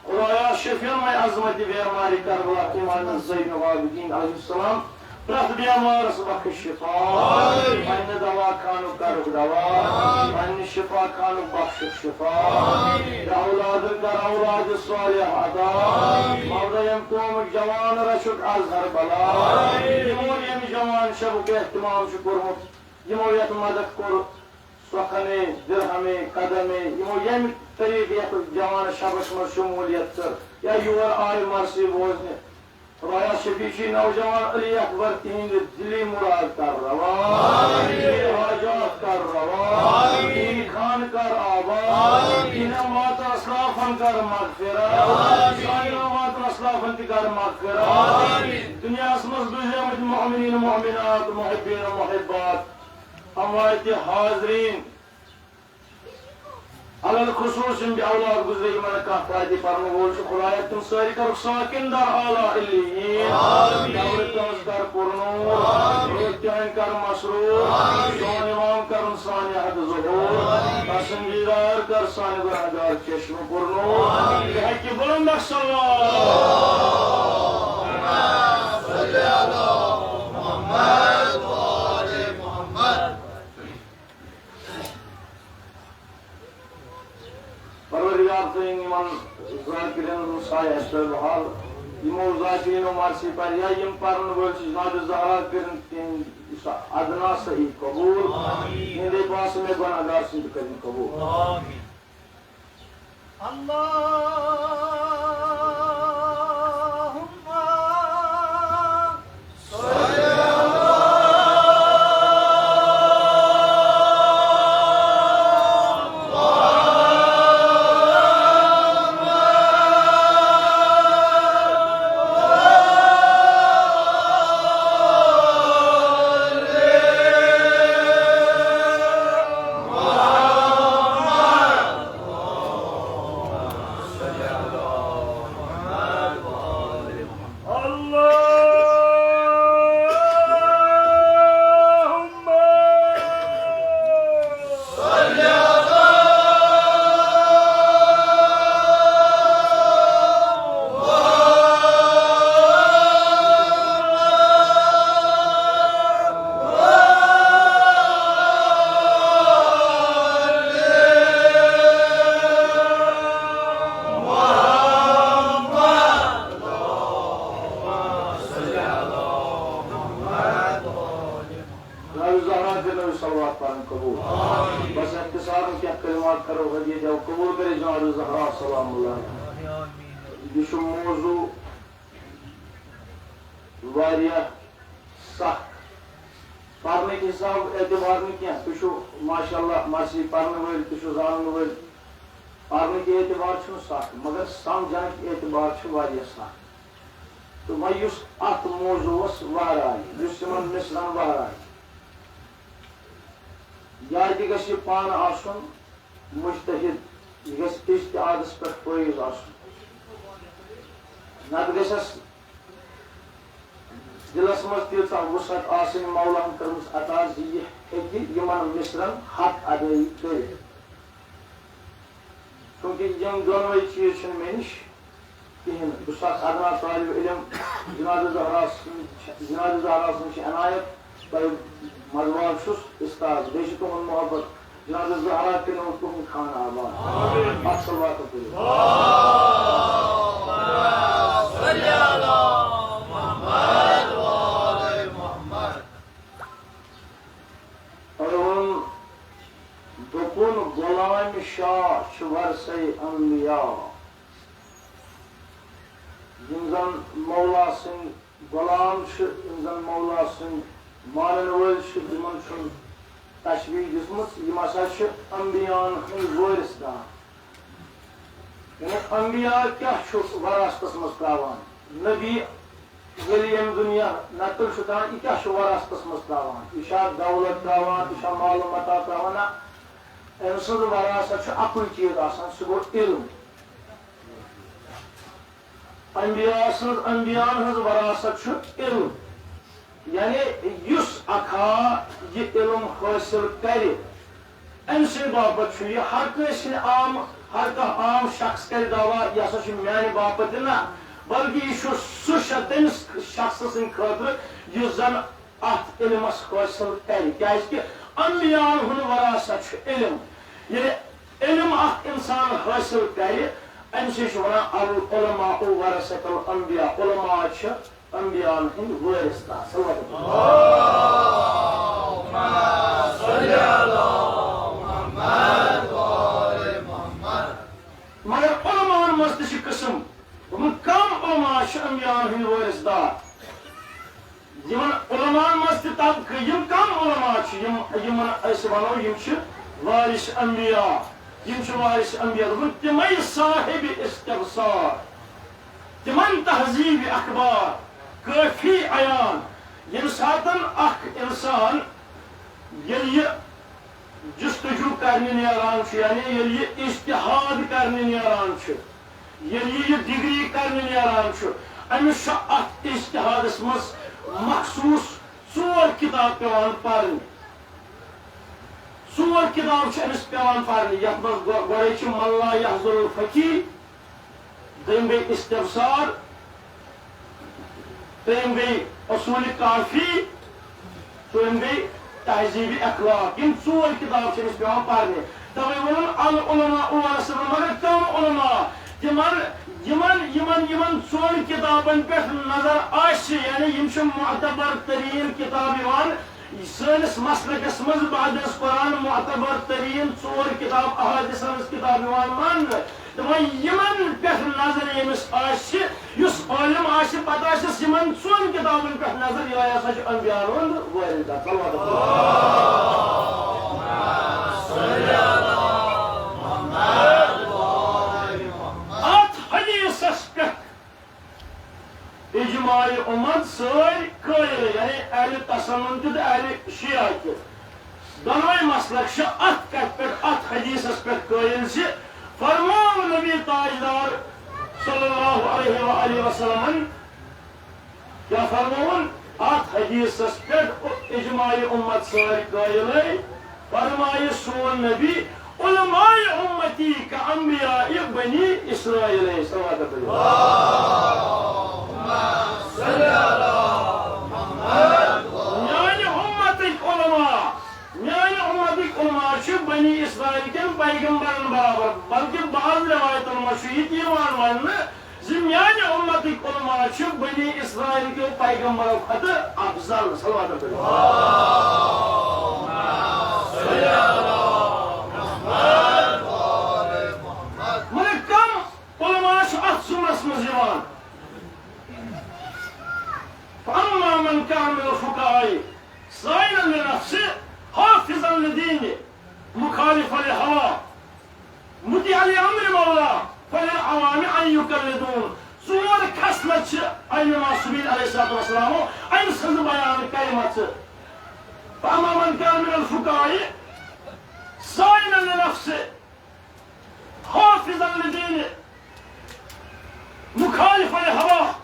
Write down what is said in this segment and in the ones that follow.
Kuraya şefyan ve azmeti ve emari Karbala İmanın Zeyn-i Abidin Aleyhisselam Bırak bir amarası bakı şifa Anne dava kanuk karuk dava Anne şifa kanuk bakşık şifa Ya avladı dar avladı salih adam Mavda yemtuğumuz cavanı raşuk azhar bala Yimol yemi cavan şabuk ihtimam şukurmut Yimol yatmadık kur Sokani, dirhami, kadami Yimol yemi tariq yakı cavanı şabışma şumuliyettır Ya yuvar ay marsi bozni Raya şefici navcavan Ali Akbar tihinde dili murad kar rava Dili hacat kar rava Dili khan kar aba Dine mat aslafan kar mağfira Şahine mat aslafan kar mağfira Dünyasımız düzeyemid mu'minin mu'minat Muhibbin muhibbat Hamvayeti hazrin Alal khususin bi avlad guzreyi mana kahfaydi parma bolşu Kulayettim sari karuk sakin dar ala illiyin Davretimiz kar purnur Rüktühen kar masrur Son imam kar insani had zuhur Kasıncıdar kar sani gönadar çeşmi purnur Hakki bulandak sallallahu Salli ala Muhammed ve ali Muhammed Parvardigar sayın iman zakirin sayesinde hal imam zakirin o marsi par ya yim parın bolşi nadı zahra kirin adına sahih kabul nede paas me gunagar sind karin kabul amin Enbiyanın varasat şu ilm. Yani 100 aka ilm hasil kari. En şey babet şu ya hak nesini am हर कह आम शख्स कर दावा यह सा माने बापत ना बल्कि यह सह तमिस शख्स सद खतर यह जन अत इलमस हासिल कर क्या अम्बियान हुन वरासत इलम ये इलम अख इंसान हासिल कर अम से वन उलमा वरसतुल अंबिया उलमा अंबियान हिंद वारिस मगर उलमान मज तस्म कम उलमा अंबियान हिंद वारिसदार उलमान मज तबक़ कम उलमा वनो वारिस अंबिया वारिस अंबिया तमै साहिब इस्तिग़फ़ार तिमन तहजीब अखबार काफी अयान ये सातन अख इंसान ये जुस्तजू करने नेरान यानी ये इज्तिहाद करने नेरान ये डिग्री करने नेरान अमिस अत इज्तिहादस मज मखसूस 4 किताब पेवान पढ़ने 4 किताब अमिस पेवान पढ़ने यथ मज मल्ला यहज़ुल फ़क़ी दम गई इस्तिग़फ़ार त्रेम गई उसूल काफी त्रेम गई तहजीब अखलाक इन 4 किताब अमिस पेवान पढ़ने तवे वोन अल उलमा वरसतुल मगर कम उलमा यमन 4 किताबन पे नजर आशि यानी यम मुअतबर तरीन किताब सनिस मसलकस मज बादस कुरान मुअतबर तरीन 4 किताब अहादीस किताब मान यमन पे नजर यमिस आशि युस आलिम आशि पता आशि यमन 4 किताबन पे नजर यह सा अंबियान हुंद इजमाई उम्मत सारी कायल यानी अहले तसन्नुन तो अहले शिया के दोनों मसलक अत कत पे अत हदीसस पे कायल से फरमान नबी ताजदार सल्लल्लाहु अलैहि वसल्लम क्या फरमान अत हदीसस पे इजमाई उम्मत सारी कायल फरमाए सोन नबी उलमाए उम्मती का अंबिया बनी इस्राइल बनी इसराइल के पैगंबर बराबर बल्कि बाज़ रवायतों में वन उम्मती बनी इसराइल के पैगंबर अफजल मगर कम उलमा सुमरस मज فأما من كان من الفقهاء صائلا لنفسه حافظا لدينه مخالفا لهواه مطيعا لأمر مولاه فللعوام أن يقلدون صور كسلة أين معصومين عليه الصلاة والسلام أين سند بيان كلمة فأما من كان من الفقهاء صائلا لنفسه حافظا لدينه مخالفا لهواه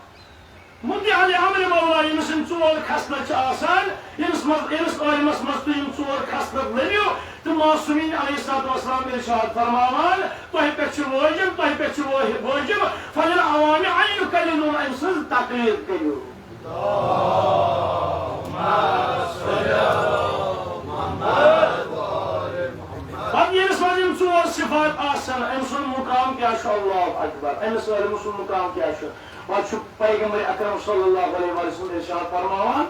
مطيعا لأمر مولاه يمسن صور كسلة آسان يمس آيمس مستوين صور كسلة لنيو معصومين عليه الصلاة والسلام إرشاد فرمان تهبت واجب تهبت واجب فللعوام أن يكلمون أمسز تقليد كيو اللهم صل على محمد وآل محمد अब ये सारी صور صفات आसन अमसन मुकाम क्या अल्लाह अकबर अमसन मुसल मुकाम क्या और पैगंबर अकरम सल्लल्लाहु अलैहि वसल्लम इरशाद फरमान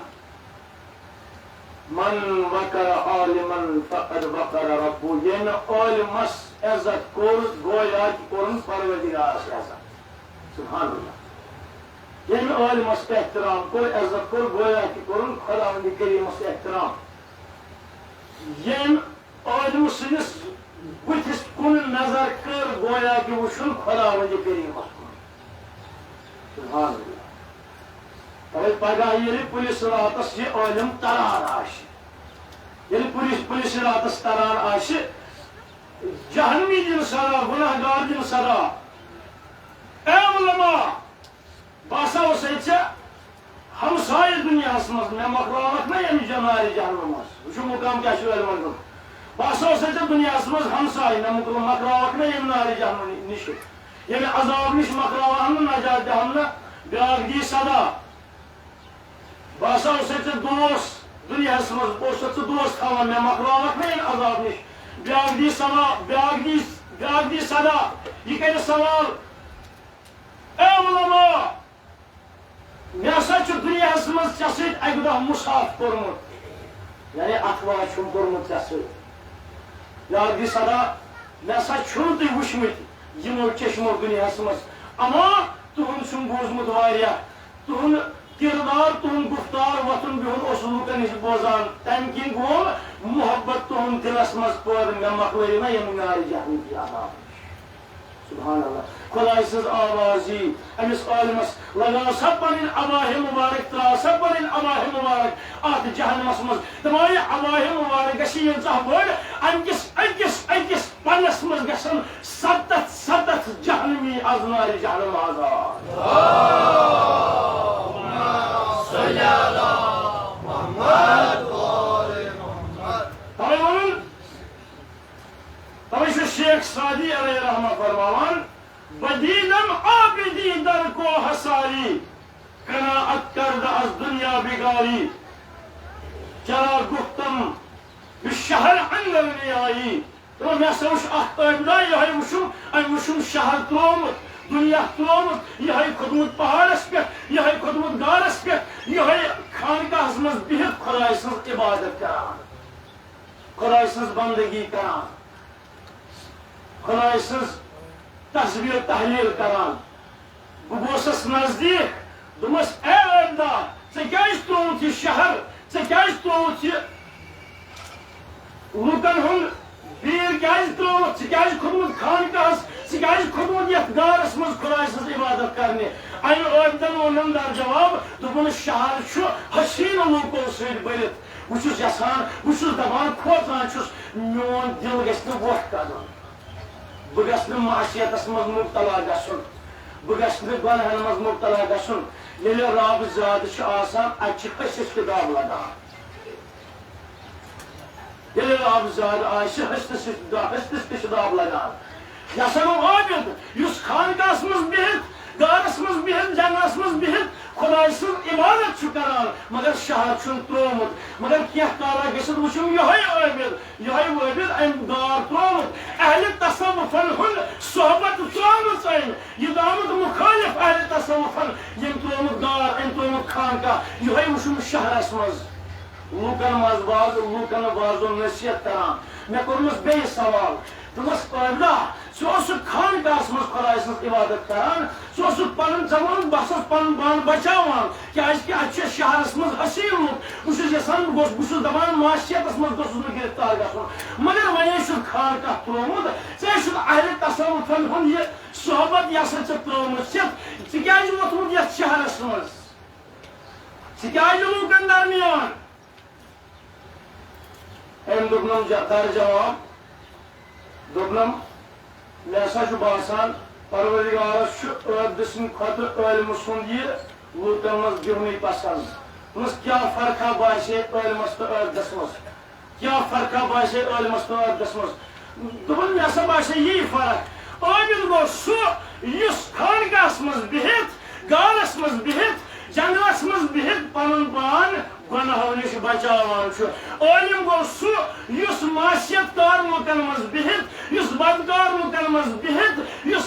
मन वकर आलिमन फकद वकर रब्बु येन आलिमस इज्जत कोर गोया की कोरन परवरदिगार इज्जत सुभान अल्लाह येन आलिमस एहतराम कोर इज्जत कोर गोया की कोरन खुदावंद करीम से एहतराम येन आलिम सिनिस बुथिस कुन नजर कर गोया की वुशुन खुदावंद करीम सुभान अल्लाह पगह ये पुलिस रातस ये आलिम तरार ये पुलिस रातस तरार जहनमी दिन सरा गुनाहगार दिन सरा ए उलमा बासा वसे हमसाय दुनिया मज मे मकरावत ना यम जनार जहनम वो मुकाम क्या बसो से दुनिया मज हमसाय न मकरावक न यम नार जहन्नम निश ये अजाब निश मकरावा हम नजात दहम न ब्याक दी सदा बसो से दोस्त दुनिया मज दोस्त थवान मे मकरावक न अजाब निश ब्याक दी सदा ब्याक दी सदा यह कर सवाल ए उलमा मे हसा दुनिया मज ऐ सत अक दह मुसाफ कोर्मुत यानी अखबार कोर्मुत ऐ सत ब्याक दी सदा मे हसा तुम वुचमुत यमो चश्मो दुनिया मज अमा तुहद बूजमुत तुहद किरदार तुहद गुफ्तार वथुन बिहुन लूकन नश बोजान तम किन गो मोहब्बत तुहद दिलस मज पैद मे मकल ना यम नार जहन्नम की अजाब सुभान अल्लाह खुदा सज आवाजी अमिस आलमस लगा सब पन अबाह मुबारक त्रा सब पन अबाह मुबारक आत जहन्नमस मज तमाय अबाह मुबारक गशी यंसा बड़ अकिस पनस मज गसन सतत जहन्नमी अजनार जहन्नम आजाद सल्ली अला मुहम्मद तवे शेख सादी अलैहि रहमा फरमावन बदीनम आबिदी दर को हसारी कनाअत करद अज दुनिया बिगारी चला गुफ्तम शहर अंदर ने आई तो मैं सोच अहदा यह वुशुम शहर त्रोमुत दुनिया त्रोमुत यह खुदमुत पहाड़स पे यह खुदमुत गारस पे यह खानकाहस मज बिहित खुदाय सज इबादत करान खुदाय सज बंदगी करान खुदाय सज तस्बीह तहलील करान बस नजदीक दुमस ए अब्दा त्रोमुत यह शहर त्रोमुत यह लूकन हुंद बीर क्या त्रोमुत खुदमुत खानकाहस खुदमुत ये गारस मज खुदाय सज इबादत करने अमि अब्दन वोनम दर जवाब दोपन शहर हसीन लूको सत भरित बहुत यसान बहुत दपान खोचान मोन दिल गि वोट कदन बह गस माशियत मज मुब्तला गन बह गस गुनहन मज मुब्तला गन ये रब ज्यादा अत हसिस किताब लगान ये रब ज्यादा हसिस किताब लगान यह आबिद इस खानकास मज बिहित गारस मज बिहित जंगलस मज बिहित खुदाय सज इबादत करान मगर शहर त्रोमुत मगर क्या कारा गसित वुचुम यह आबिद अम गार त्रोमुत अहल तसव्वुफन हुन सोहबत त्रोमुत यह दामत मुखालिफ अहल तसव्वुफन यम त्रोमुत गार अम त्रोमुत खानका यह वुचुम शहरस मज लूकन मज लूकन बाजो नसीहत करान मे कोर्मस बे सवाल दोपस अब्दा सह खानकास मज खुदाय सज इबादत करान सह पन जमान बस पन पान बचावान क्या अत शहरस मज हसीन लूक बस दपान माशियत मज गिरफ्तार गन मगर वन खानका त्रोमुत अहल तसव्वुफन हुन यह सोहबत यह त्रोमुत क्या वोथमुत ये शहरस मज क्या लूकन दरमियान अम दोपनम दर जवाब दोपनम मे हसा बासान परवरदिगारस अब्द सद खुद इल्म सुंद यह लूकन मज बिहुन पसंद क्या फर्का बासे इल्मस तो अब्दस मज क्या फर्का बासे इल्मस तो अब्दस मज दोपन मे हसा बासे यही फर्क आबिद गो सह खानकास मज बिहित गारस मज बिहित जंगलस मज बिहित पन पान गुनाहों नश बचावान आलिम गो सह माशियत कार लूकन मज बिहित बदकार लूकन मज बिहित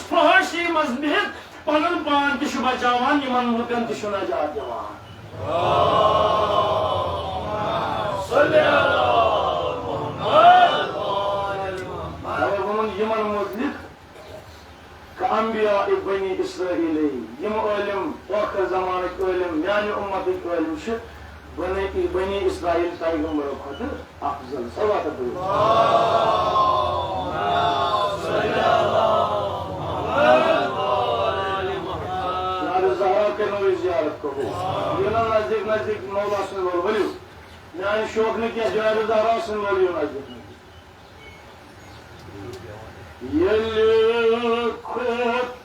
फहाशी मज बिहित पन पान तह बचावान यमन लूकन तह नजात दिवान यमन मुतलिक अंबिया बनी इसराइल यम इल्म आखिर जमानक इल्म म्यान उम्मतक इल्म बनी इसराइल पैगंबर खुद अफजल सवात ज़हरा के नवी ज़ियारत करो ये नजदीक नजदीक मौला सुन बोलियो म्यान शौक ने क्या ज़हरा ज़हरा सुन बोलियो नजदीक ये खुद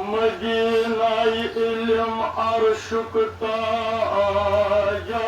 मदीना इल्म अर्शुक ताजा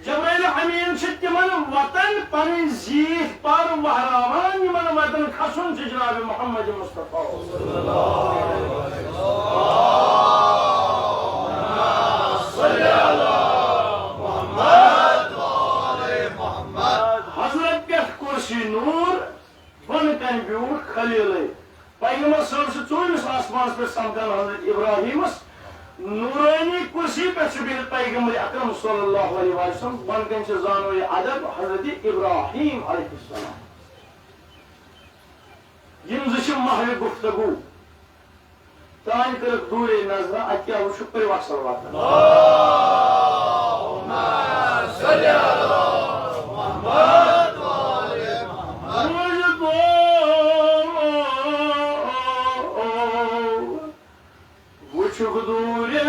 जबराइल अमीन तिमन वतन पन जीत पर वहरावान यमन वतन खसन जनाब मोहम्मद मुस्तफा हजरत पे कुर्सी नूर बन कन ब्यूट खलील पैगंबर साहब से 24 आसमान पे समझान हजरत इब्राहिम नूरानी कुर्सी पे बिहित पैगंबर अकरम सल्लल्लाहु अलैहि वसल्लम बन कन जानो ये अदब हजरत इब्राहिम अलैहिस्सलाम यम जश महल गुफ्तगू तान कर दूरे नजर अत्या वुशु पर वसल वात अल्लाहुम्मा सल्ली अला मुहम्मद व आले मुहम्मद वुशु दूरे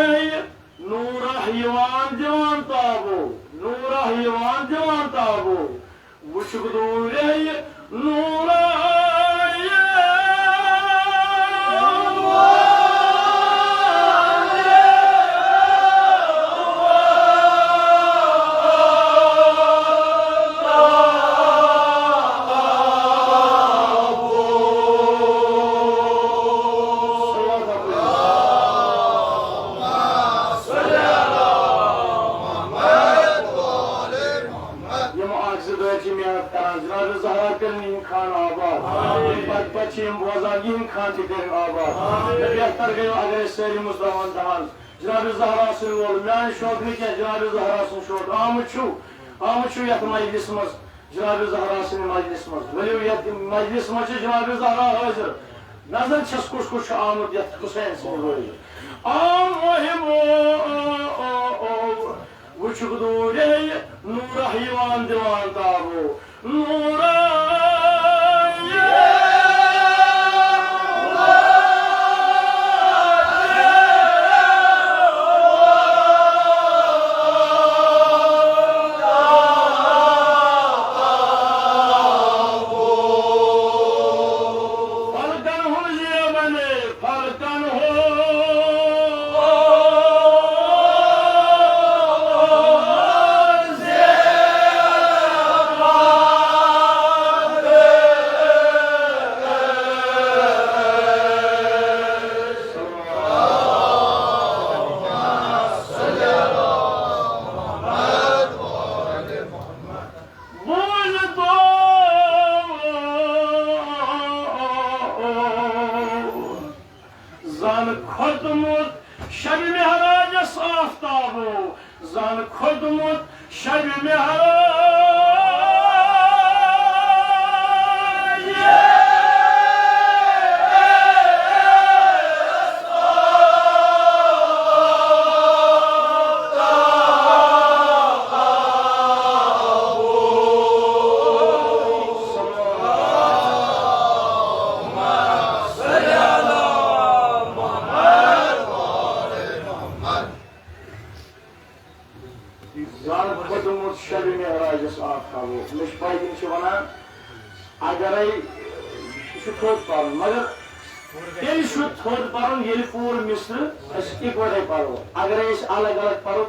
नूरा हिवान जवान ताबो नूरा हिवान जवान ताबो वुशु दूरे नूरा बेहतर गो अगर सारी मुसलमान दहान जनाब ज़हरा सुन वोल मैं शौक नहीं क्या जनाब ज़हरा सुन शौक आमुच यथ मजलिस मज जनाब ज़हरा सुन मजलिस मज वलियो यथ मजलिस मज जनाब ज़हरा हाजिर नजर छस कुछ कुछ आमुद यथ हुसैन सुन वोल आम वहिमो वुचुक दूरे नूर हिवान दीवान ताबो नूरा अलग अलग परो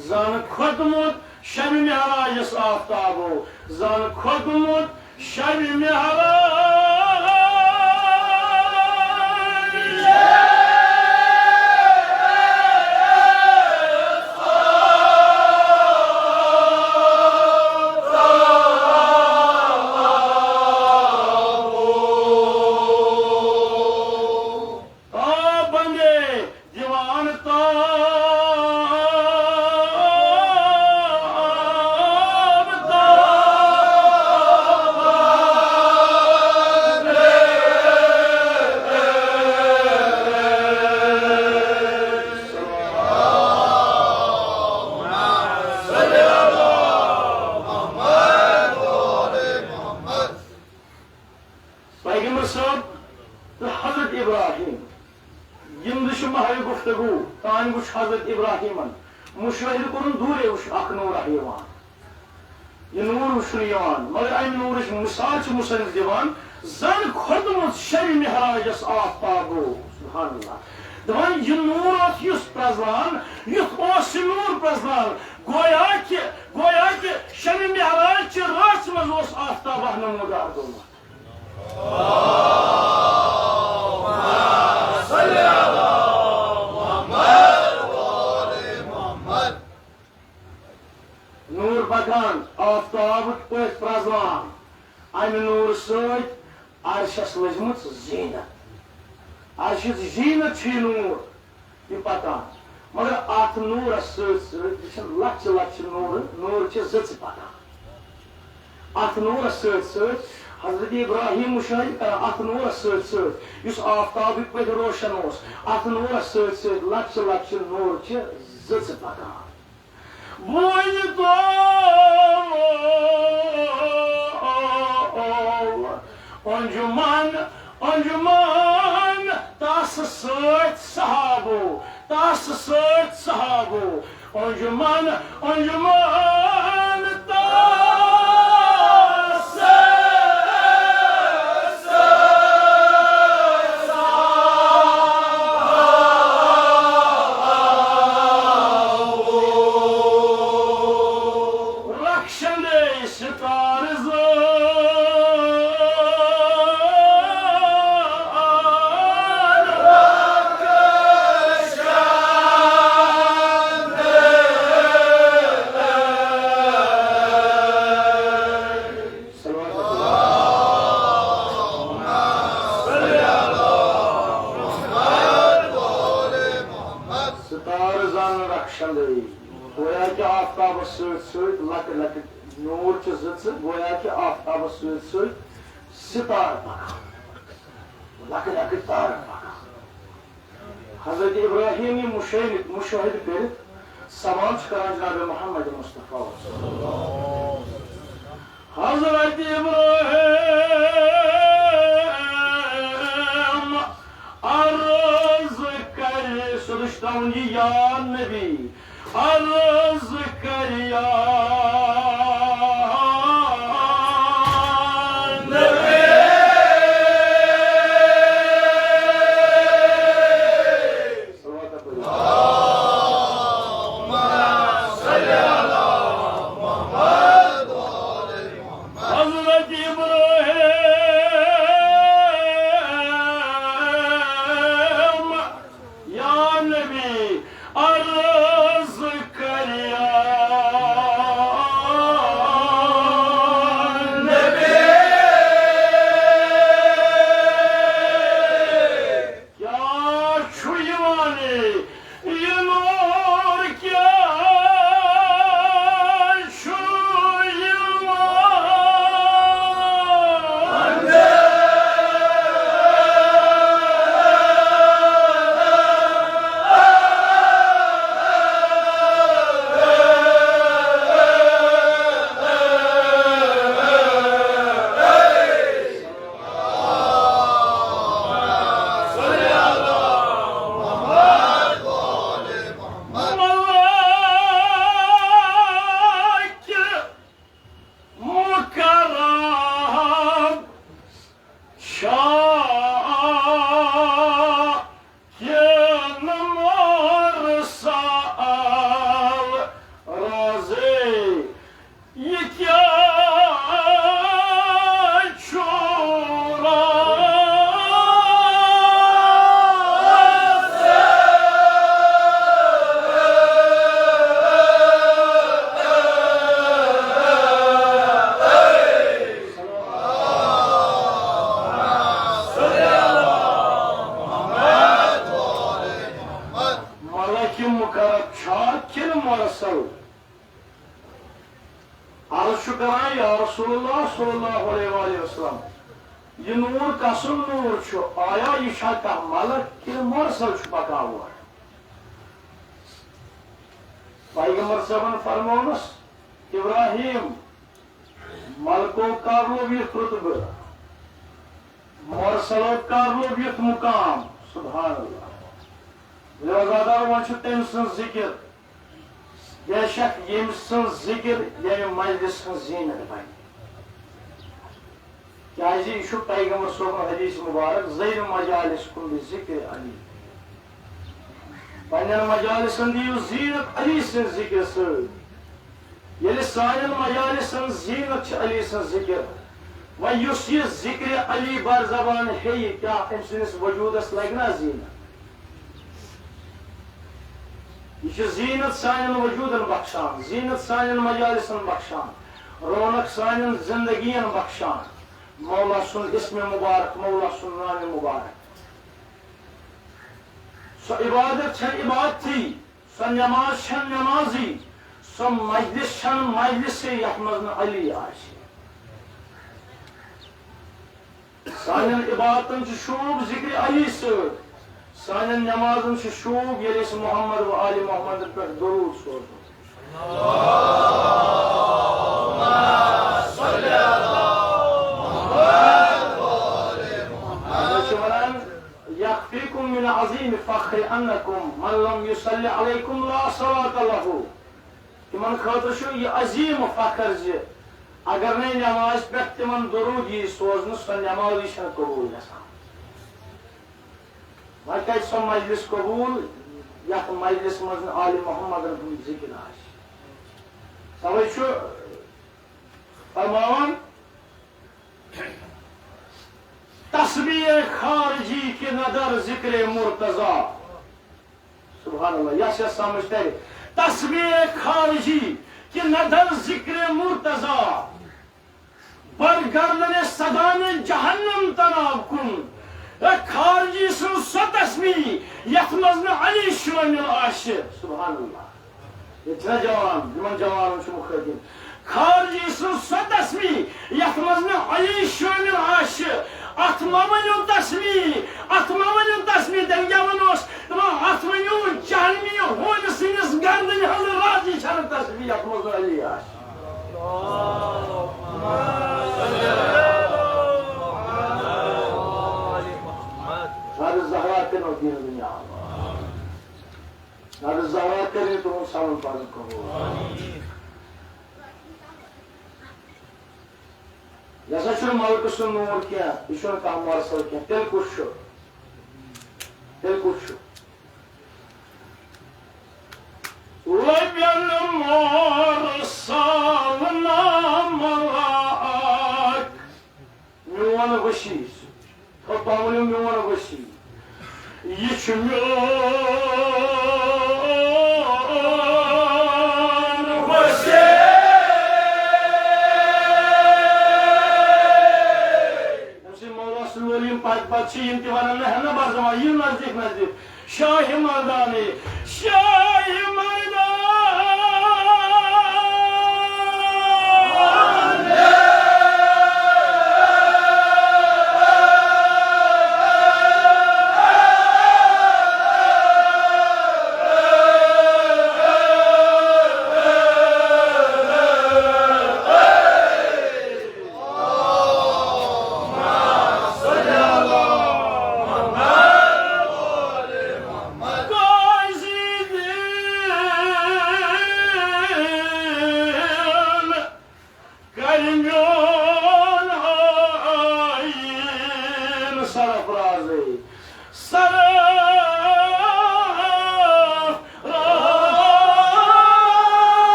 जान खोदमुत शब मेहराज आफ्ताबो जान खोदमुत शब मेहराज हजरत इब्राहिम मुशाहिद कर दूरे अख नूर यह नूर वुन मगर अम नूर मिसाल मुसनफ दिवान जन खोदमुत शब मेहराजस आफ्ताबो सुभान अल्लाह दपान यह नूर युस प्रजलान युथ नूर प्रजलान गोया कि शब मेराज च रात मज आफ्ताब नमूदार गोमुत नूर पकान आफ्ताब पे प्रजलान अमि नूर सत अर्शस लजमत जीनत अर्शस जीनत नूर यह पकान मगर अत नूरस लक्ष लक्ष नूर जच पकान अत नूरस हजरत इब्राहिम मुशाहिद कर अत नूरस सत आफ्ताब पे रोशन अत नूरस सत लक्ष लक्ष नूर जच पकान बोझ तो अंजुमान अंजुमान तास सत सहाबो अंजुमान अंजुमान तास रक्षणे सितार गोया कि आफ्ताब सत लक लक नूर जच गोया कि आफ्ताब सत सितार पकान लक लक तार पकान हजरत इब्राहिम मुशाहिद कर सवाल करान जनाब मोहम्मद मुस्तफा हजरत इब्राहिम अर्ज कर सुदुश्तान या नबी अर्ज कर या नबी हजरत इब्राहिम या नबी अर्ज कर या नबी क्या छुयवाने ये नूर क्या ये नूर कसुल नूर आया यह मलक कि मरसल पकान पैगंबर साहब फरमोनस इब्राहिम मलको कर लो यह रुतब मरसलो कर लो यह मुकाम सुभान अल्लाह रोजादार वन तम जिक्र बेशक यम जिक्र यम मजलिस जीनत बन क्या यह पैगंबर सोबन हदीस मुबारक ज़ैर मजालिस कुल जिक्र अली पन्न मजालिसन दियो जीनत अली सन जिक्र सत ये सान मजालिसन जीनत अली सन जिक्र वह यह जिक्र अली बर जबान है क्या अमस वजूदस लगना जीनत यह जीनत सान वजूदन बख्शान जीनत सान मजालिसन बख्शान रौनक सान जिंदगियन बख्शान मौला सुन इसमें मुबारक मौला सुन नाम मुबारक सो इबादत छन इबादत थी सो नमाज छन नमाजी सो मजलिस छन मजलिस से यहमज अली आशे सान इबादतन शूब जिक्र अली सत सान नमाजन शूब ये मोहम्मद व आले मोहम्मद पे दरूद सोजो من عظيم فخر أنكم من لم يصلي عليكم لا صلاة له تمن خاطر شو ये अजीम फखर ज अगर नहीं नमाज पे तिमन दरूद ये सोजन सो नमाज ही कबूल गसान वह सो मजलिस कबूल या मजलिस मज आले मोहम्मद जिक्र आश तवे फरमान तस्बीह खारजी के नदर जिक्र मुर्तजा सुभान अल्लाह यश समझते तस्बीह खारजी के नदर जिक्र मुर्तजा बरगर्दने सदाने जहन्नम तनाव कुन खारजी सु तस्बीह यथमज अली शान आशि सुभान अल्लाह इतना जवान जवान मुखदिम खारजी सु तस्बीह यथमज अली शान आशि अथमवनु तस्बीह दंगवनोस अथमनु जहन्मी होन सिनस गर्दन हल राजी छन तस्बीह अथमज अली आश हर ज़हरा के नो दीन दुनिया हर ज़हरा के तो सावन पालन करो जैसा शुरू माल को सुन नूर किया ईश्वर का हमारा सर किया तेल कुछ लबन मोर सावना मलाक म्यून वशी तो पावली म्यून वशी ये बच्ची इंतवाना है ना बाजमा ये नजदीक शाही मर्दानी शाही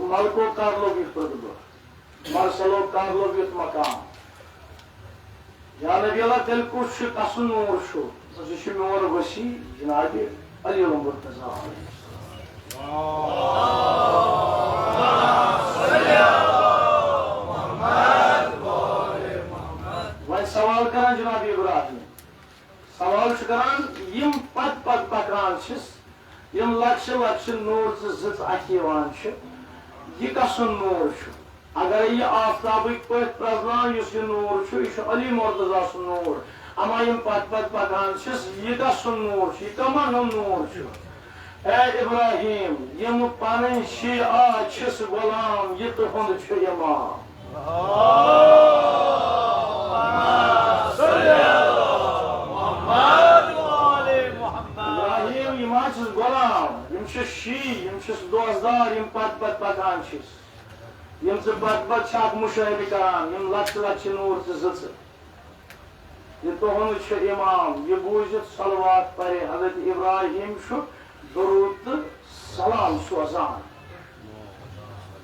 मलको कर लो मरसलो कर लो मकाम या नबी अल्लाह तेल कुछ तसन नूर शो जिसमें नूर वसी जनाब अली मुर्तजा वह सवाल करान जनाब इब्राहिम सवाल करान यम पत पकान यम लक्ष नूर जित अवान यह कसन नूर अगर यह आफ्ताबिक पे प्रजलान यह नूर यह अली मुर्तजा सुन नूर अमा यम पत पकान यह कसन नूर यह कमान नूर ऐ इब्राहिम यम पान शिया छिस गुलाम ये तुहंद छु इमाम इब्राहिम यम छिस गुलाम यम छु शी यम छिस दोस्तदार यम पत पत पकान छिस यम से पत पत छाक मुशाहिद करान यम लक्ष लक्ष नूर से जच ये तुहंद छु इमाम ये बूझित सलवात परे हजरत इब्राहिम छु दुरूद सलाम सोजान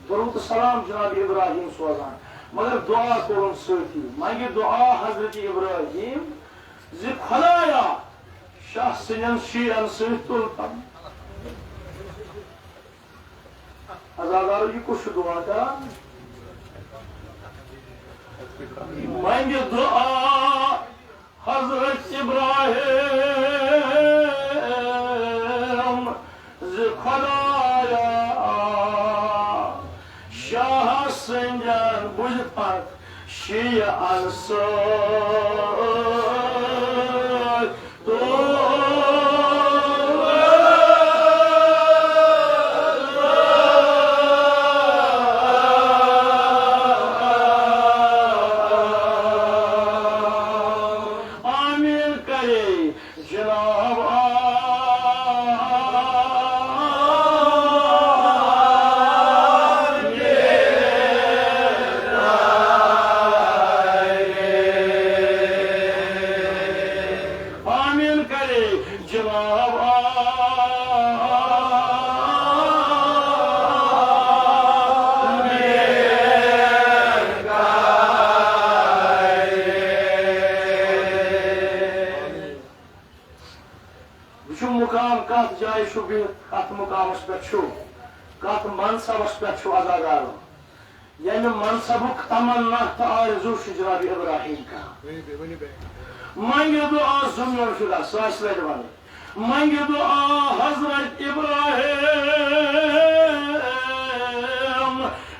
दुरूद सलाम जनाब इब्राहिम सोजान मगर दुआ करुन सती मांगे दुआ हजरत इब्राहिम जि खुदाया शाह सिनन शीरन सतुल तम अजादारो ये कुछ दुआ करान मांगे दुआ हजरत इब्राहिम खुदाया शाह संजन बुझपत शियान सो आमीन करे जनाब कत मुकामस पे कत मनसबस पे अदादार यम मनसबुक तमन्ना तो आरज़ू जनाब इब्राहिम का मंगे दुआ जुम्मन शुदा सास लट वन मंगे दुआ हजरत इब्राहिम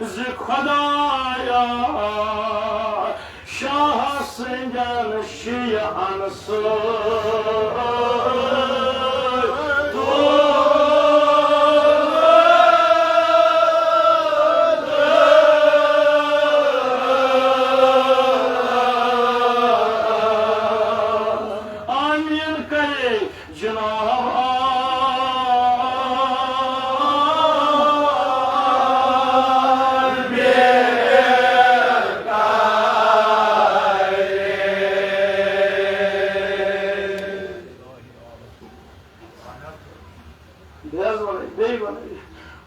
ज़ खुदाया शाह संजन शियान सो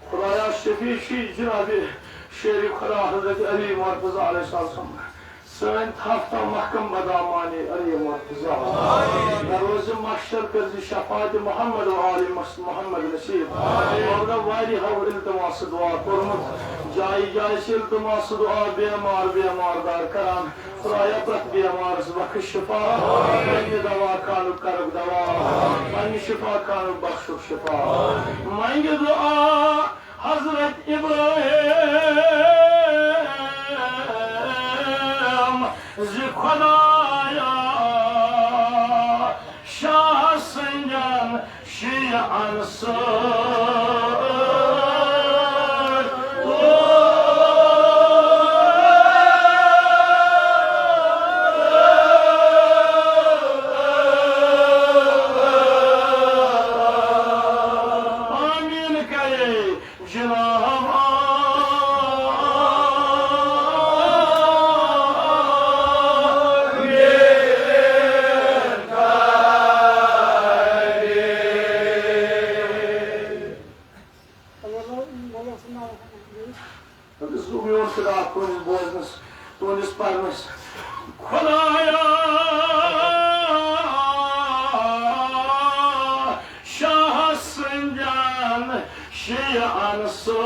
खुदाया शफी जनाब शेर खुदा हजरत अली मुर्तज़ा अलैहिस्सलाम सन थाफ्ता महकम बदामाने अली मुर्तज़ा रोज़ महशर कर शफात मोहम्मद व आले मोहम्मद नसीब और वाली हव इल्तिमास दुआ करमत जाय जाय से इल्तिमास दुआ बेमार बेमार दार करान खुदाया प्रत बेमार बख्श शिफा मांगे दवा कानु कर दवा मांगे शिफा कानु बख्श शिफा मांगे दुआ हजरत इब्राहिम ज़ खुदाया शाह संजन शियान सो खुदाया शाह संजन शियान सो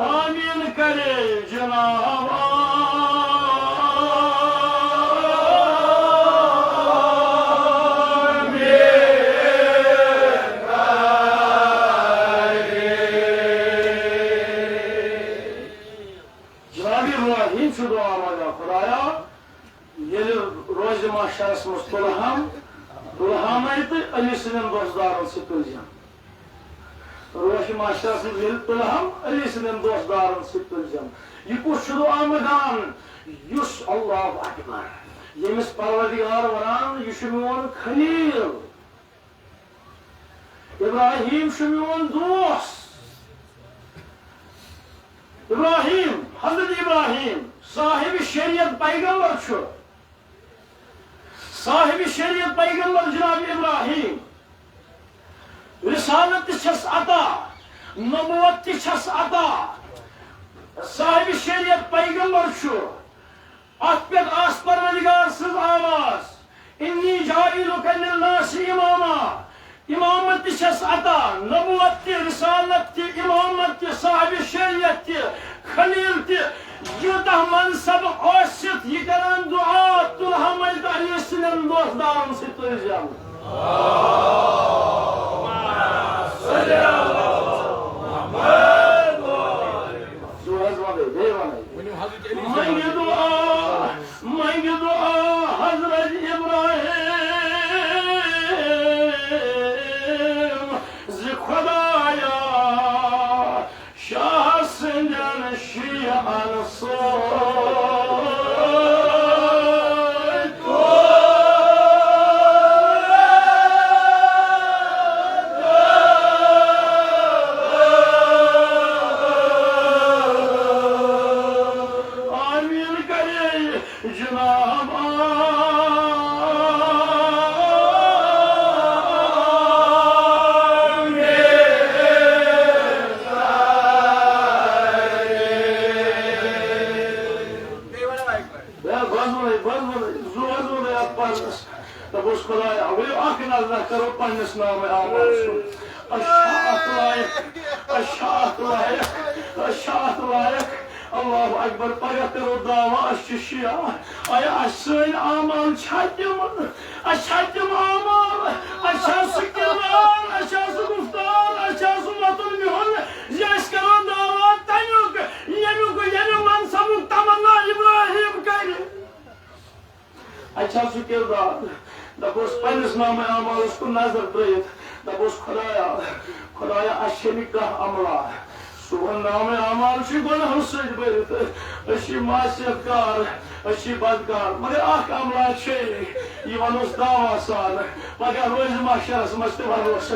आमीन करे जनाब तो अली सदन दोस्तदारों से तुलजम रोश माशरा से तुल हम अली सदन दोस्तदारों से तुलजम यह कुछ आमदान युस अल्लाह अकबर यमिस परवरदिगार वरान यह मोन खलील इब्राहिम मोन दोस्त इब्राहिम हजरत इब्राहिम साहिब शरीयत पैगंबर साहिब शरीयत पैगंबर जनाब इब्राहिम रिसालत छस अता नबुवत छस अता साहिब शरीयत पैगंबर अत पे आस परवरदिगार सज आवाज इन्नी जाइलुका लिन्नास इमामा इमामत छस अता नबुवत रिसालत इमामत साहिब शरीयत खलील यूतः मनसब औसित यह करान दुआ तुलहम अली सदन दोस्तदारों से तुलजम मांगे दुआ हजरत इब्राहिम ज़ खुदाया शाह सिंजन शियान अल्लाह अकबर पगह करो दावा शिया आया सन आमाल छातिम अछातिम आमाल अच्छा किरदार अच्छा गुफ्तार अच्छा मतुल मिहुल यस करो दावा तनुक यनुक यनु मनसबुक तमन्ना इब्राहिम कर अच्छा किरदार दपोस पन्नस नाम आमाल उसको नजर त्रित दपोस खुदाया अच्छे का अमला सुबह नाम आमाल गुनाह सत मासियतकार बदकार मगर अमला वनोस दावा सान पगह रोज माशरस मज तोस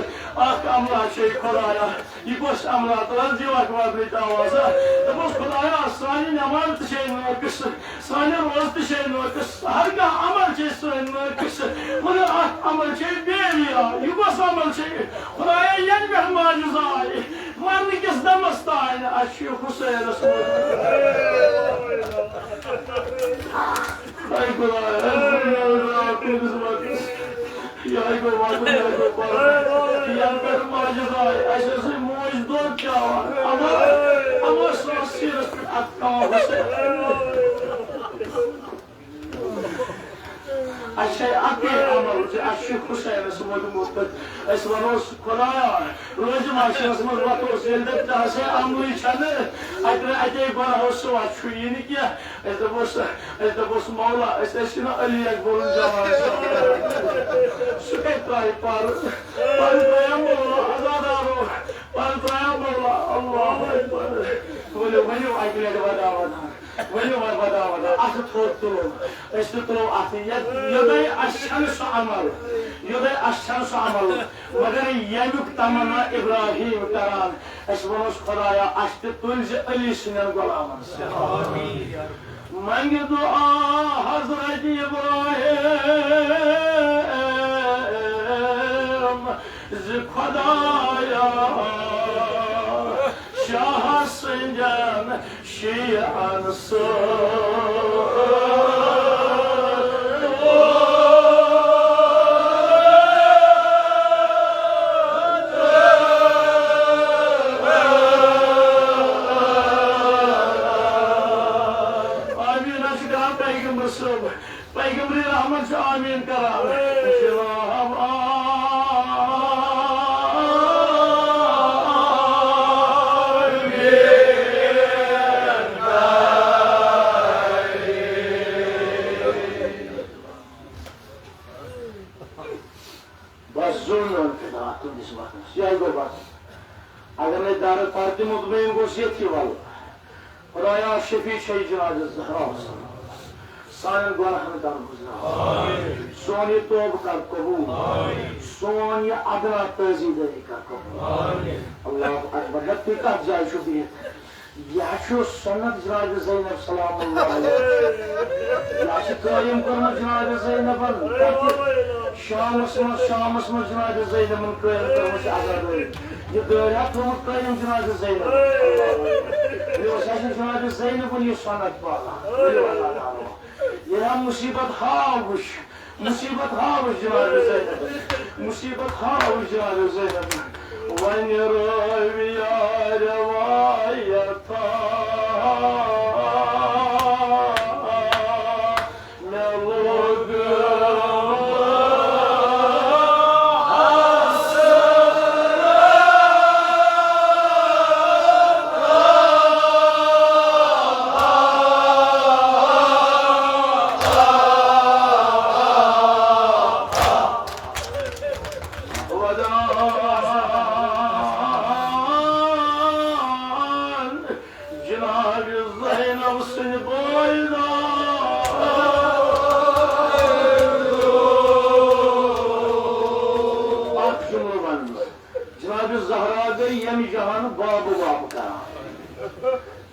अमला खुदाया यह गोस अमला तल दिवक वादन आवाजा दपोस खुदाया सान नमाज तकस सान रोज तकस हर कह अमल सन नकस मगर अमल बेरिया यह गोस अमल खुदाया यन पे माजिज आय मरन किस दमस तान हुसैन मोज दो अच्छा अमल हुसैन मोदमुत वनोस खुदाया रोज माशरस मज वतोस अमल अते गुनाहो सवा यह क्या दपोस मौला अली अकबर जवान सह त्रा पर मौला आजादारो पर त्रा मौला अल्लाह अकबर वो अक लट वनो वदा अथ थोड़ तुलो तुलो अथ योदे अच्छन सह अमल मगर यमुक तमन्ना इब्राहिम करान वनोस खुदाया तुल अली सदन गुलामन मंग दुआ हजरत इब्राहिम ज़ खुदाया शाह संजन शियान पैगम्बरी रहमत से आमीन करा zulmün fıdaatın disbatınız. Yay go bak. Agar ne darı parti mutmain gosiyet ki valla. Kuraya şefi şey Cenab-ı Zahra olsun. Sanin günahını tanımızla. Soni tövbe kar kabul. Soni adına tezide kar kabul. Allahu Akbar. Hakikat cay şu diyet. Yaşu sünnet Cenab-ı Zeynep sallallahu aleyhi. Yaşu kıyım kurma Cenab-ı Zeynep'in. Şamus'un Cenab-ı Zeynep'in kıyım kurmuş azadı. Ye böyle atlamak kıyım Cenab-ı Zeynep. Yoksa Cenab-ı Zeynep'in ye sünnet bağla. Ya musibet havuş. Musibet havuş Cenab-ı Zeynep. Musibet havuş Cenab-ı Zeynep. وَنِرَوْ يَا رَوَايَتَا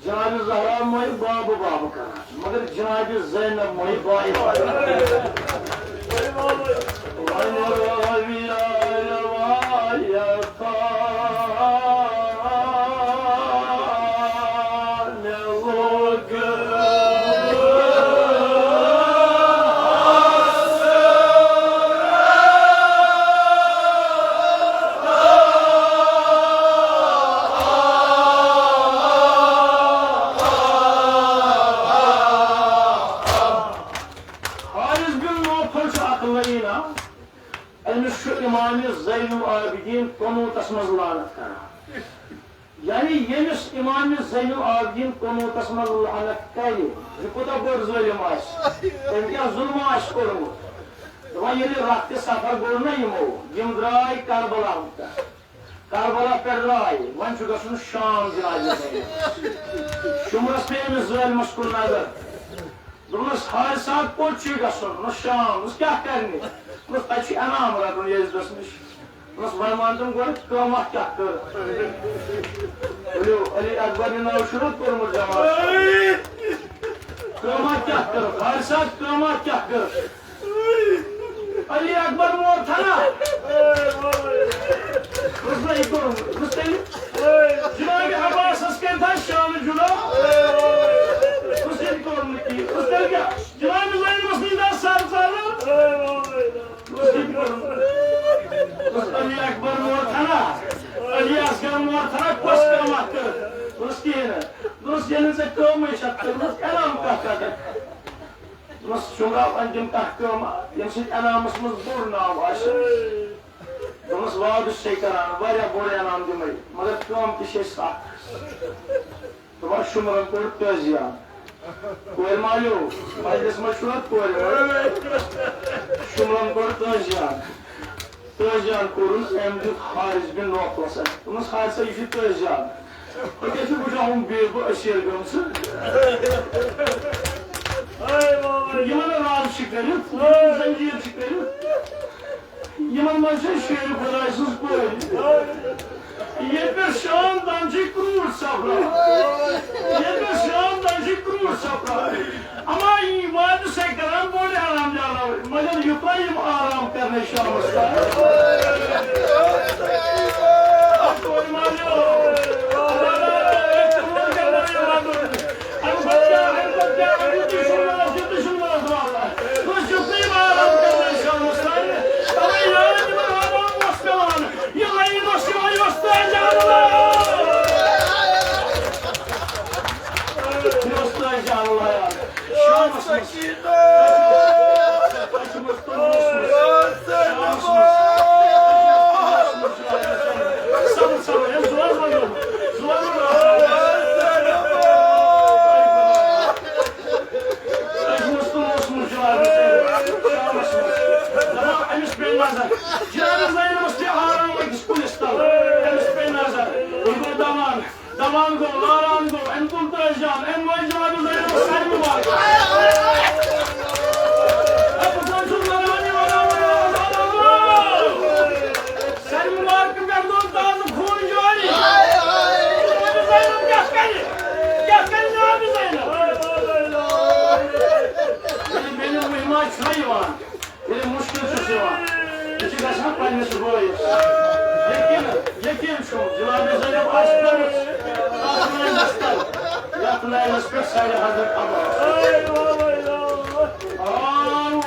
Cenab-ı Zahra moyu babı karar. Magar Cenab-ı Zeynep moyu bayi karar. Yani yemiş İmam-ı Zeynep Abidin konu tasmalı lanettaydı. Rikuta bor zulüm aş. Enkiya zulüm aş korumu. Ama yeri rakti safar görüneyim o. Yımdray Karbala'da. Karbala perray. Van çugasını Şam zinaydı Zeynep. Şumras peyimiz zulüm muskulnadır. Durmuş her saat polçugasın. Nus Şam. Nus kya karni? Nus taçı anam rakun yezdasmış. Nus varmandım görüp kıvamak yaktır. Ali Akbar'ın avşurut kurmuş cemaat. Kıvamak yaktır. Her saat kıvamak yaktır. Ali Akbar'ın ortana. Rus'la ilk kurmuş. Rus'la ilk. Cenab-ı Abbas askerden şanı cula. Rus'la ilk kurmuş ki. Rus'la ilk. Cenab-ı Zeynep'in sarı. Rus'la ilk kurmuş. Ali Akbar'ın ortana. Ali Asgar'ın ortana koş kılmaktır. Rus diyene. Rus yeninize kılmayışaktır. Rus enam kahkadır. Rus şunga ancım kahkılma. Yenişik enamısımız burnam aşır. Rus vaadüs şeytanı var ya buraya enam demeyi. Mada kılım ki şey sak. Rus şumarın kurt göz ya. Koyelmalı. Majlis meşhurat koyelmalı. Şumarın kurt göz ya. Tözcan kurun emdik hariz bin noklasa. Bunun harisa işi tözcan. Ötesi bucağın bir bu eşyer gömsün. Yımana razı şıkları, zenciye şıkları. Yıman başa şehri kolaysız koy. Yeter şahın dancı kurur sabra. Yeter şahın dancı kurur sabra. Ama imadı sektaran böyle aram canavar. Magar yupayım aram karne şahımızda. Aman go, laran go, en kulturacağım, en boyacağım, en sarmı var. Bu çocuklar hani var ama sarmı var ki ben de ondan kurunca hani. Abi Zeynep gel gel ne abi Zeynep? Benim mühimmat çayı var, benim muşkil süsü var. İki kaçmak paylaşır boyu. Yekim şu, Cevabı Zeynep aşklarız. Aşklarız aşklar. Yakınlarınız pek sayı hazır ama.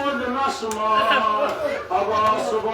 Orada nasıl var? Havası var.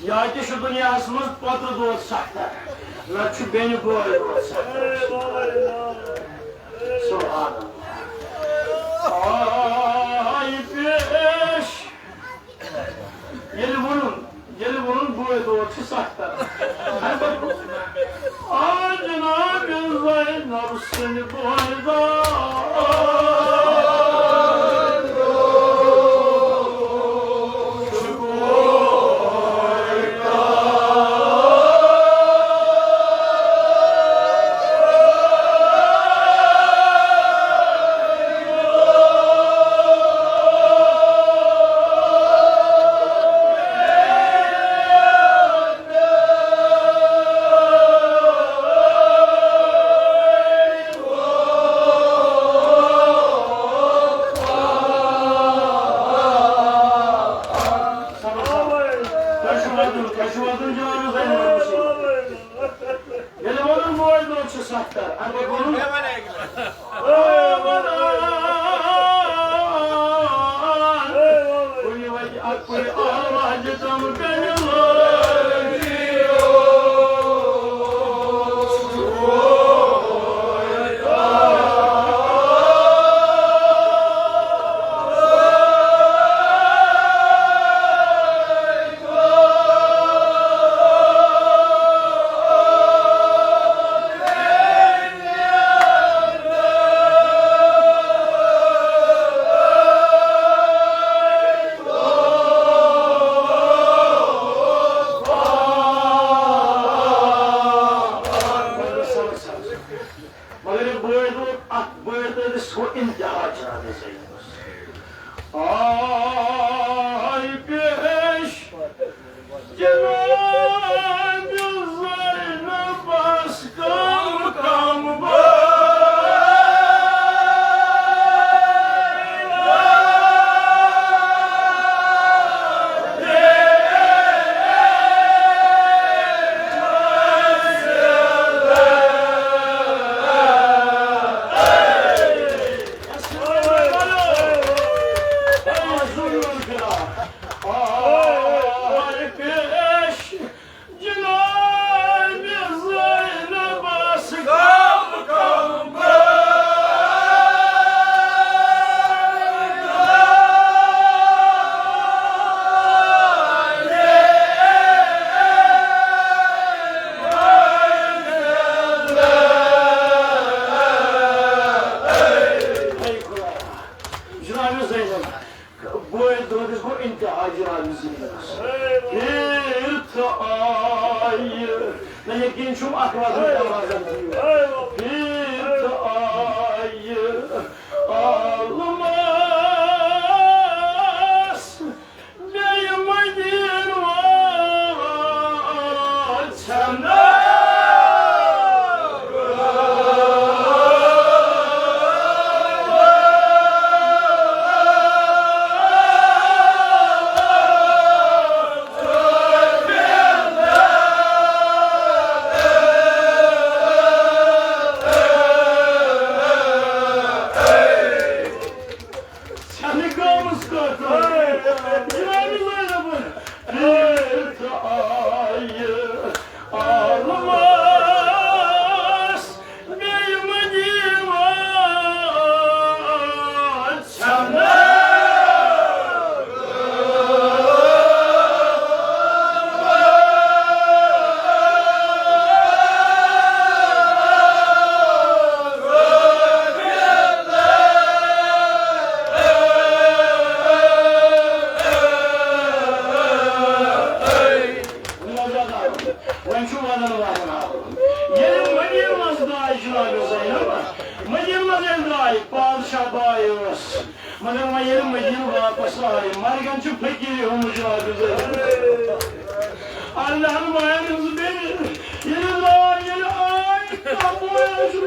Ya ki şu dünyasımız batıda olsak da, ve şu beni böyle olsak da. Subhanallah. Ay peş. Geli bunun böyle olsak da. Ay Cenab-ı Zeynep seni boyda. Cenab-ı Zeynep. Bu ediniz bu intihar Cenab-ı Zeynep. Bir taayir. Ne yakin şum akvazı davranın diyor. Bir taayir. Almaz. Değmedin var. Senden. Allah'ım ayağınızı verin. Yeni daha yeni ay. Tam bu ayağınızı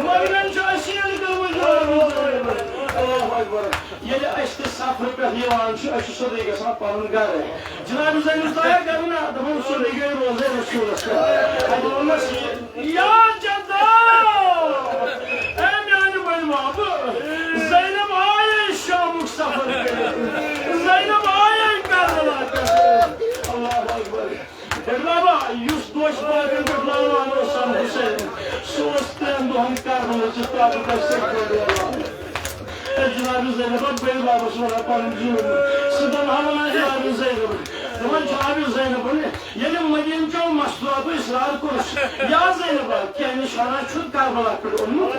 Marigan çarşıya kalmayacağım. Allahu Ekber. Yeni açtı safır pehlivan şu aşı soruyu geçen paranı gare. Cenab-ı Zeynep dayak karına adamın soruyu görür olacak Resulullah. Hadi olmaz ya cadda. Hem yani benim abi. Zeynep ayı şamuk safır. Zeynep ayı karnılar. Allahu Ekber. Baba, yüz doş bakın kutlarına olsam Hüseyin. Soğustan doğan karnını çıkartıp destek veriyorlar. Cenab-ı Zeynep'e benim babası var, yapanıcıyım. Sıdan hanıma Cenab-ı Zeynep'e. Zaman Cenab-ı Zeynep'e yedim medince olmaz, duabı ısrar konuş. Ya Zeynep'e, kendi şana şu karbalar kırı, onu mu?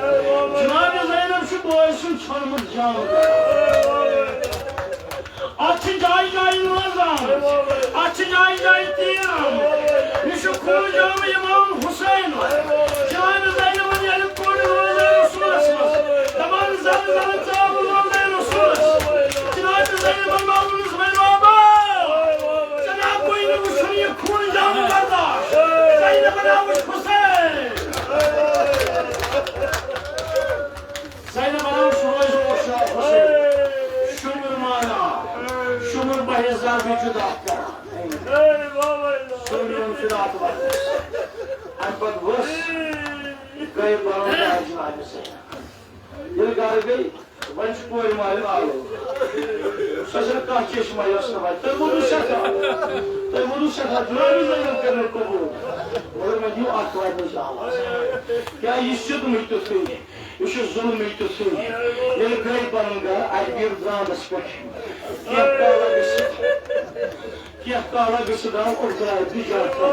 Cenab-ı Zeynep şu boğazın çanımız canlı. Açı cay cayınmaz ağır. Açı cay cay diyorum. Şu kuracağımı İmam Hüseyin. Cenab-ı Zeynep'in gelip koyduğunu Resulullah. Tamam zanı cevabı olmayan Resulullah. Cenab-ı Zeynep'in babınız benim baba. Cenab-ı boyunu kuşunu kuracağımı kardeş. Zeynep'in avuç Hüseyin. Zeynep'in avuç Hüseyin. Şumur mana. Şumur bahizler vücuda aktar. Şumurun süratı var. Ancak vız. Gayet bana da acın aynısı. Yıl garibi, vancık boyum ayrı ağır oldu. Sözünü kah çeşme yasına var. Tırbudu şaka. Tırbudu şaka. Cenab-ı Zeynep kadar kovu. Orada diyor akvarımız ağlar. Ya işçiyordum ütüsün. Işçı zulüm ütüsün. Yıl gayet bana da ay bir dağını spek. Kiyaklarla gısı. Kiyaklarla gısıdan ortaya bir cartı.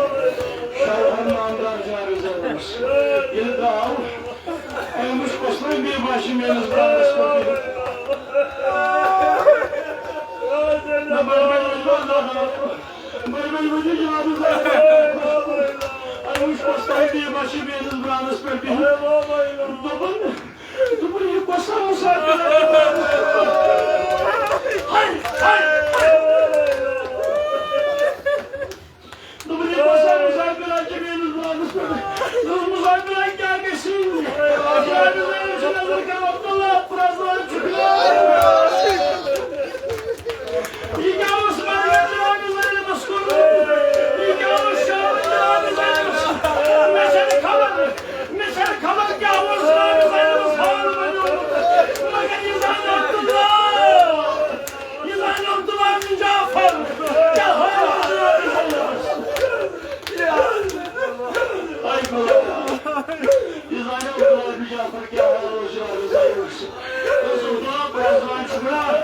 Şarhan mandıran Cenab-ı Zeynep'imiz. Yıl dağ. Elmiş koslayın bir başım yalnız dağını spek. Böyle böyle Cenab-ı Zeynep. Elmiş koslayın bir başım yalnız dağını spek. Duburayı kosan musafirler. Hayır, hayır. Duburayı kosan musafirler kemiğiniz dağını spek. Musafirler gelmesin. Cenab-ı Zeynep için hazırken Abdullah pıraslar çıkıyor. İkâmus Meryem Cenab-ı Zeynep'e skorun. İkâmus Şahı Cenab-ı Zeynep'e. Mesele kalır. Mesele kalır Kâmus Cenab-ı Zeynep'e sağırmayın. Bakın İzan Abdullah. İzan Abdullah bin Cafer. Cafer Cenab-ı Zeynep'e. Ay kulağım. İzan Abdullah bin Cafer Cenab-ı Zeynep'e. Resulullah Peygamber çıkıyor.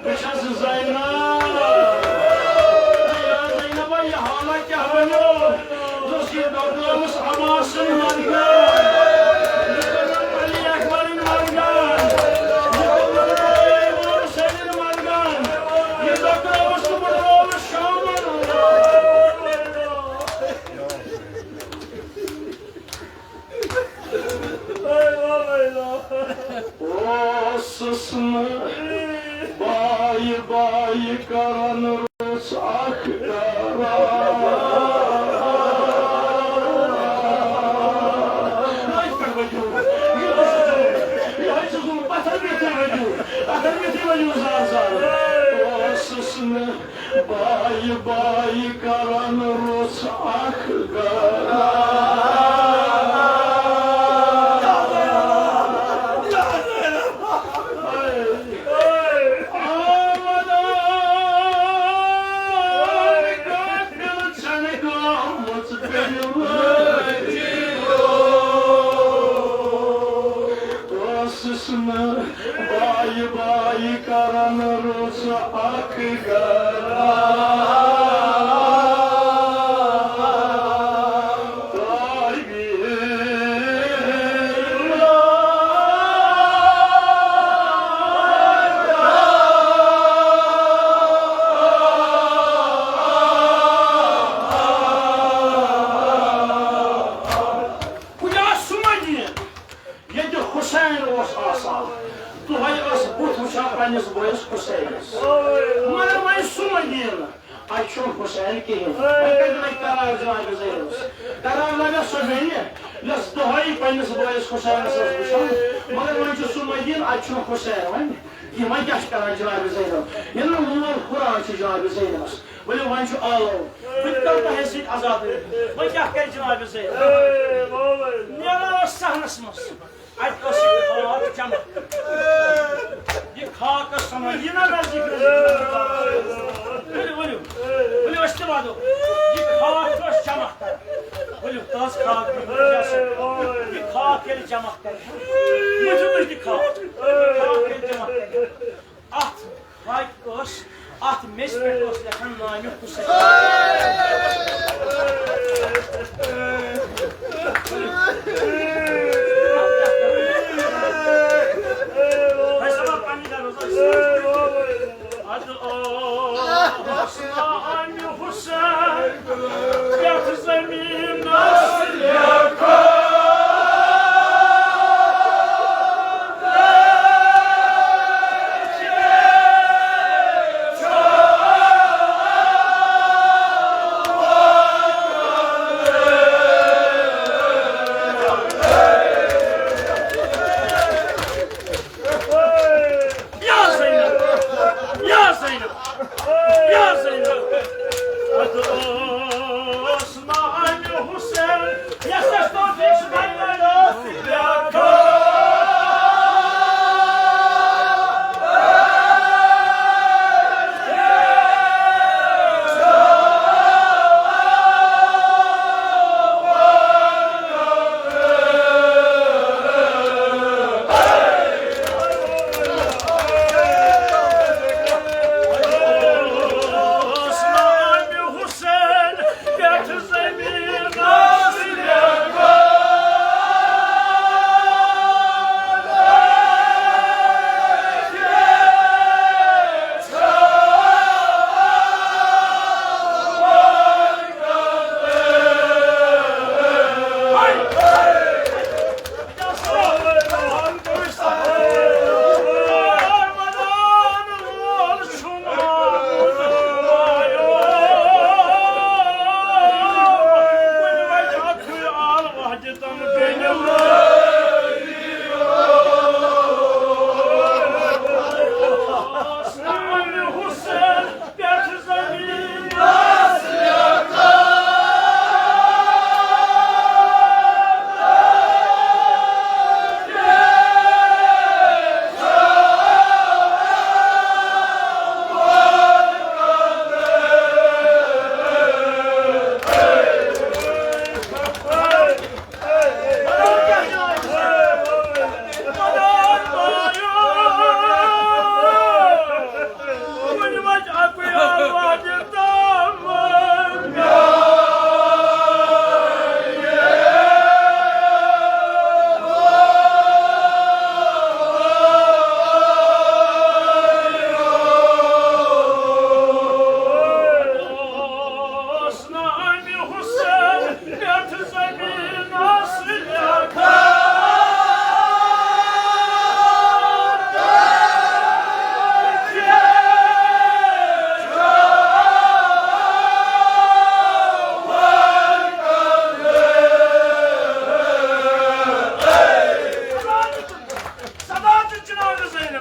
Beşası Zeynep. Ya Zeynep'e ya halak ya bana. Dostu doktorumuz Hamas'ın varlığı. Ali Ekber'in varlığı. Osasını bayi karan Rus akdara. Osasını bayi karan Rus akdara. Bayi karan Rus akdara. Açım Hüseyin ki, ben karar cevabı kararlara söyleyeyim. Las dohayı payınız boyas Hüseyin'e sözmüşüm. Mağdur önce sunmayın açım Hüseyin. Kime yaş karar cevabı zeydim. Yani onlar Kur'an cevabı zeydimiz. Böyle vancu ağlam. Bütkan da hesik azadı. Bu yakar cevabı zeydim. Ne var sahnasımız? Arkası bir çamak. Bir kaka sana yine ben zikredeceğim. Böyle başlamadı. Bir kaka çamakta. Böyle tas kaka. Bir kaka çamakta. Müthiş bir kaka. Kaka çamakta. At, vay os, at mesbet os yakan nami Hüseyin. Hadi o Hüseyin, ya Hüseyin nasıl yakar?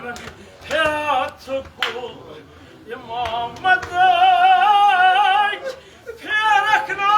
hayat kul İmamet Ferekna